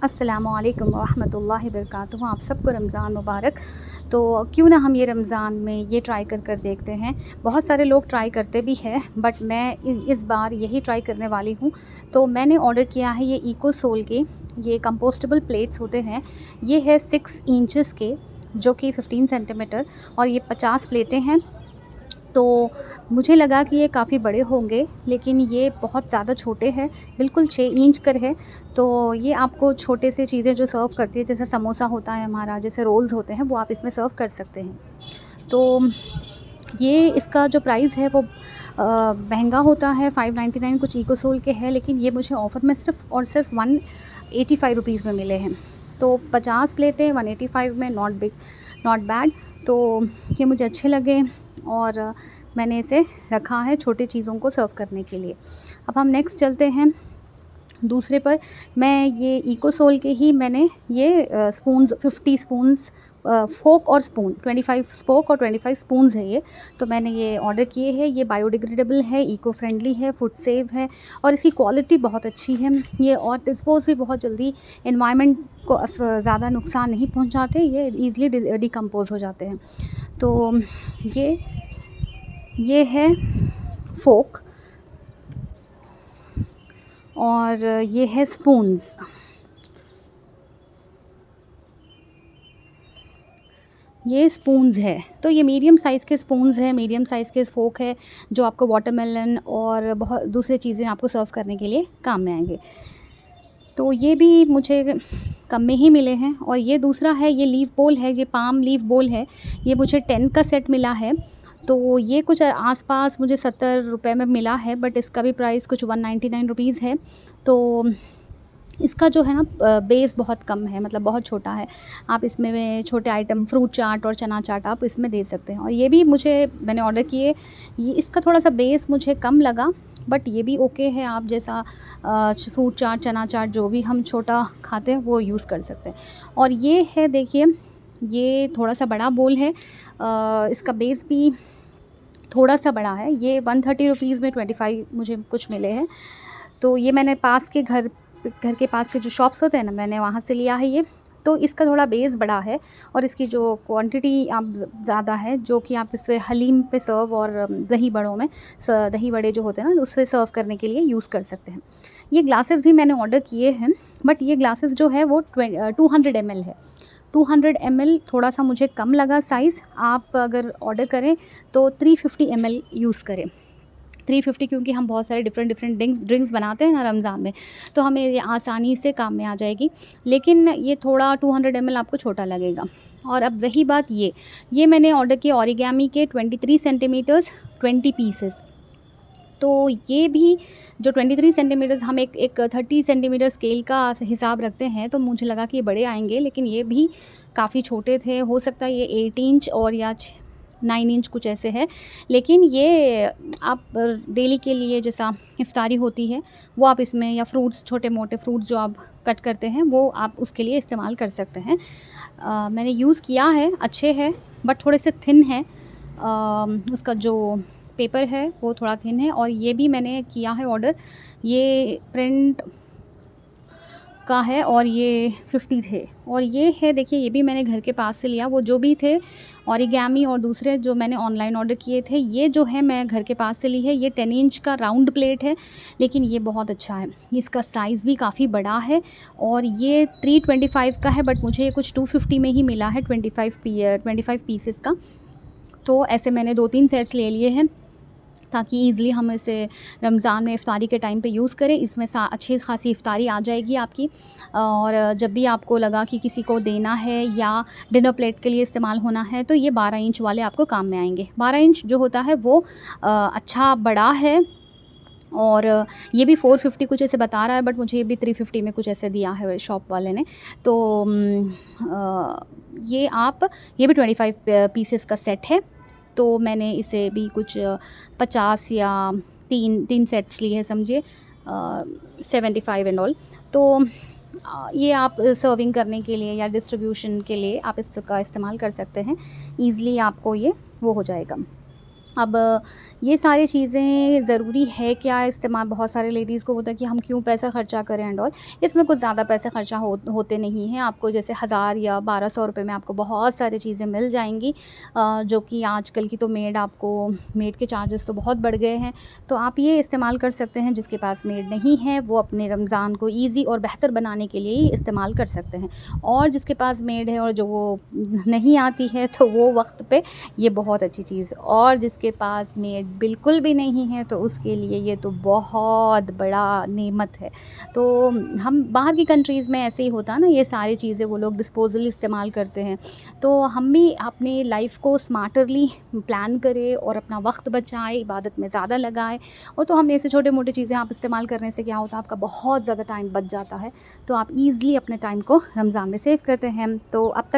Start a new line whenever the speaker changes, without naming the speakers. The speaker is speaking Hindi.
अस्सलामुअलैकुम वरहमतुल्लाहि वबरकातुहू। आप सबको रमज़ान मुबारक। तो क्यों ना हम ये रमज़ान में ये ट्राई कर देखते हैं। बहुत सारे लोग ट्राई करते भी हैं, बट मैं इस बार यही ट्राई करने वाली हूँ। तो मैंने ऑर्डर किया है ये इको सोल के, ये कंपोस्टेबल प्लेट्स होते हैं। ये है 6 इंचेस के, जो कि 15 सेंटीमीटर, और ये 50 प्लेटें हैं। तो मुझे लगा कि ये काफ़ी बड़े होंगे, लेकिन ये बहुत ज़्यादा छोटे हैं, बिल्कुल 6 इंच कर है। तो ये आपको छोटे से चीज़ें जो सर्व करती है, जैसे समोसा होता है हमारा, जैसे रोल्स होते हैं, वो आप इसमें सर्व कर सकते हैं। तो ये इसका जो प्राइस है वो महंगा होता है, 599 कुछ इको सोल के हैं, लेकिन ये मुझे ऑफ़र में सिर्फ़ और सिर्फ 185 रुपीज़ में मिले हैं। तो 50 प्लेटें 185 में, नॉट बैड। तो ये मुझे अच्छे लगे और मैंने इसे रखा है छोटी चीज़ों को सर्व करने के लिए। अब हम नेक्स्ट चलते हैं दूसरे पर। मैं ये इको सोल के ही मैंने ये स्पून्स 50 स्पून्स, फ़ोर्क और स्पून 25 फ़ोर्क और 25 स्पून्स है ये। तो मैंने ये ऑर्डर किए हैं। ये बायोडिग्रेडेबल है, इको फ्रेंडली है, फूड सेव है और इसकी क्वालिटी बहुत अच्छी है। ये और डिस्पोज़ भी बहुत जल्दी एनवायरनमेंट को ज़्यादा नुकसान नहीं पहुंचाते, ये ईज़िली डिकम्पोज़ हो जाते हैं। तो ये है फ़ोर्क और ये है स्पून्स। ये स्पून्स है, तो ये मीडियम साइज़ के स्पून्स हैं, मीडियम साइज़ के फ़ोर्क है, जो आपको वाटरमेलन और बहुत दूसरी चीज़ें आपको सर्व करने के लिए काम में आएँगे। तो ये भी मुझे कम में ही मिले हैं। और ये दूसरा है, ये लीफ बोल है, ये पाम लीफ बोल है। ये मुझे 10 का सेट मिला है। तो ये कुछ आस-पास मुझे 70 रुपए में मिला है, बट इसका भी प्राइस कुछ 199 रुपीज़ है। तो इसका जो है ना बेस बहुत कम है, मतलब बहुत छोटा है। आप इसमें छोटे आइटम फ्रूट चाट और चना चाट आप इसमें दे सकते हैं। और ये भी मैंने ऑर्डर किए, ये इसका थोड़ा-सा बेस मुझे कम लगा, बट ये भी ओके है। आप जैसा फ्रूट चाट, चना चाट जो भी हम छोटा खाते हैं वो यूज़ कर सकते हैं। और ये है, देखिए, ये थोड़ा-सा बड़ा बोल है। इसका बेस भी थोड़ा-सा बड़ा है। ये 130 रुपीज़ में 25 मुझे कुछ मिले हैं। तो ये मैंने घर के पास के जो शॉप्स होते हैं ना, मैंने वहाँ से लिया है ये। तो इसका थोड़ा बेस बड़ा है और इसकी जो क्वांटिटी आप ज़्यादा है, जो कि आप इसे हलीम पे सर्व और दही बड़ों में दही बड़े जो होते हैं ना, उससे सर्व करने के लिए यूज़ कर सकते हैं। ये ग्लासेस भी मैंने ऑर्डर किए हैं, बट ये ग्लासेस जो है वो 200 ml है। 200 ml थोड़ा-सा मुझे कम लगा साइज़। आप अगर ऑर्डर करें तो 350 ml यूज़ करें। 350, क्योंकि हम बहुत सारे डिफरेंट ड्रिंक्स बनाते हैं ना रमज़ान में, तो हमें ये आसानी से काम में आ जाएगी। लेकिन ये थोड़ा 200 ml आपको छोटा लगेगा। और अब रही बात, ये मैंने ऑर्डर किया ओरिगामी के 23 सेंटीमीटर्स 20 पीसेस। तो ये भी जो 23 सेंटीमीटर्स, हम एक 30 सेंटीमीटर स्केल का हिसाब रखते हैं, तो मुझे लगा कि ये बड़े आएंगे, लेकिन ये भी काफ़ी छोटे थे। हो सकता है ये 8 इंच और या 9 इंच कुछ ऐसे है। लेकिन ये आप डेली के लिए, जैसा इफ्तारी होती है, वो आप इसमें, या फ्रूट्स, छोटे मोटे फ्रूट्स जो आप कट करते हैं, वो आप उसके लिए इस्तेमाल कर सकते हैं। मैंने यूज़ किया है, अच्छे हैं, बट थोड़े से थिन है। उसका जो पेपर है वो थोड़ा थिन है। और ये भी मैंने किया है ऑर्डर, ये प्रिंट का है और ये 50 थे। और ये है, देखिए, ये भी मैंने घर के पास से लिया। वो जो भी थे ओरिगामी और दूसरे जो मैंने ऑनलाइन ऑर्डर किए थे, ये जो है मैं घर के पास से ली है। ये 10 इंच का राउंड प्लेट है, लेकिन ये बहुत अच्छा है। इसका साइज़ भी काफ़ी बड़ा है और ये 325 का है, बट मुझे ये कुछ 250 में ही मिला है, 25 पीसेस का। तो ऐसे मैंने 2-3 सेट्स ले लिए हैं, ताकि ईज़िली हम इसे रमज़ान में इफ्तारी के टाइम पे यूज़ करें। इसमें अच्छी खासी इफ्तारी आ जाएगी आपकी। और जब भी आपको लगा कि किसी को देना है या डिनर प्लेट के लिए इस्तेमाल होना है, तो ये 12 इंच वाले आपको काम में आएंगे। 12 इंच जो होता है वो अच्छा बड़ा है। और ये भी 450 कुछ ऐसे बता रहा है, बट मुझे ये भी 350 में कुछ ऐसे दिया है शॉप वाले ने। तो ये भी 25 पीसेस का सेट है। तो मैंने इसे भी कुछ 50 या तीन सेट्स लिए हैं, समझिए 75 एंड ऑल। तो ये आप सर्विंग करने के लिए या डिस्ट्रीब्यूशन के लिए आप इसका इस्तेमाल कर सकते हैं। ईज़िली आपको ये वो हो जाएगा। अब ये सारी चीज़ें ज़रूरी है क्या इस्तेमाल, बहुत सारे लेडीज़ को होता है कि हम क्यों पैसा ख़र्चा करें एंड ऑल। इसमें कुछ ज़्यादा पैसे ख़र्चा होते नहीं हैं। आपको जैसे 1000 या 1200 रुपए में आपको बहुत सारी चीज़ें मिल जाएँगी, जो कि आजकल की तो मेड के चार्जेस तो बहुत बढ़ गए हैं। तो आप ये इस्तेमाल कर सकते हैं। जिसके पास मेड नहीं है वो अपने रमज़ान को ईज़ी और बेहतर बनाने के लिए ही इस्तेमाल कर सकते हैं। और जिसके पास मेड है और जो वो नहीं आती है तो वो वक़्त पे ये बहुत अच्छी चीज़। और जिसके पास मेड बिल्कुल भी नहीं है तो उसके लिए ये तो बहुत बड़ा नेमत है। तो हम बाहर की कंट्रीज़ में ऐसे ही होता है ना, ये सारी चीज़ें वो लोग डिस्पोज़ल इस्तेमाल करते हैं। तो हम भी अपनी लाइफ़ को स्मार्टरली प्लान करें और अपना वक़्त बचाएँ, इबादत में ज़्यादा लगाएँ। और तो हम ऐसे छोटे-मोटे चीज़ें आप इस्तेमाल करने से क्या होता है, आपका बहुत ज़्यादा टाइम बच जाता है। तो आप ईज़िली अपने टाइम को रमज़ान में सेव करते हैं। तो अब तक